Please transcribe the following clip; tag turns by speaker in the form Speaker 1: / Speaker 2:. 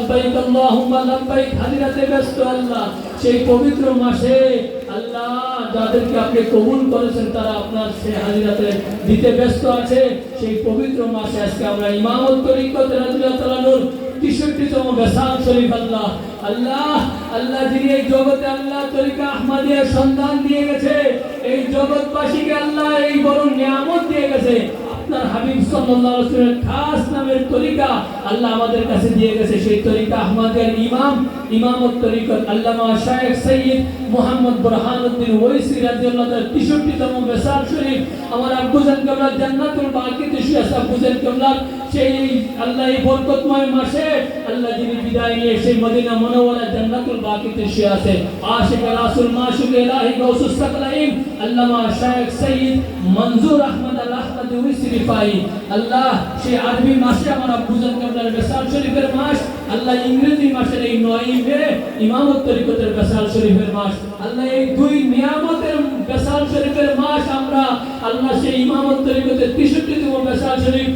Speaker 1: লব্বাইক আল্লাহুম্মা লব্বাইক হাজিরাতে ব্যস্ত আল্লাহ, সেই পবিত্র মাসে আল্লাহ যাদেরকে আপনি কবুল করেছেন তারা আপনার সেই হাজিরাতে দিতে ব্যস্ত আছে। সেই পবিত্র মাসে আজকে আমরা ইমামত তরিকত রাদিয়াল্লাহু তাআলা নূর ৬৩তম বেসাল শরীফ আল্লাহ আল্লাহ আল্লাহ যিনি এই জগতে আল্লাহ তরিকা আহমদিয়ার সন্ধান দিয়ে গেছে, এই জগৎবাসীকে আল্লাহ এই বড় নিয়ামত দিয়ে গেছে। আপনার হাবিব সাল্লাল্লাহু আলাইহি ওয়াসাল্লামের খাস নামের তরিকা আল্লাহ আমাদের কাছে দিয়ে গেছে। সেই তরিকা আহমদিয়ার ইমামত তরিকত আল্লামা শায়েখ সৈয়দ মুহাম্মদ বুরহানুদ্দিন ওয়াইসি রাদিয়াল্লাহু তাআলা ৬৩তম বেসাল শরীফ আমার আব্বুজান কিবলা জান্নাতুল বাকিতে শুয়ে আছে। আব্বুজান কিবলা সেই আল্লাহ এই বরকতময় মাসে আল্লাহ যিনি বিদায় নিয়ে সেই মদিনা মুনাওয়ারা জান্নাতুল বাকিতে শুয়ে আছে। আশিক রাসূল মাশুক ইলাহি গাউসুস সাকলাইন আল্লামা শায়েখ সৈয়দ মনজুর আহমদ আল আহমদ ওয়াইসি রিফাই আল্লাহ সেই আরবি মাসে আমার আব্বুজান কিবলার বেসাল শরীফের মাস, আল্লাহ ইংরেজি মাসের এই ৯ মে ইমামত তরিকতের বেসাল শরীফের মাস, আল্লাহ এই দুই নিয়ামতের বেসাল শরীফের মাস আমরা আল্লাহ সেই ইমামত তরিকতের ৬৩তম বেসাল শরীফ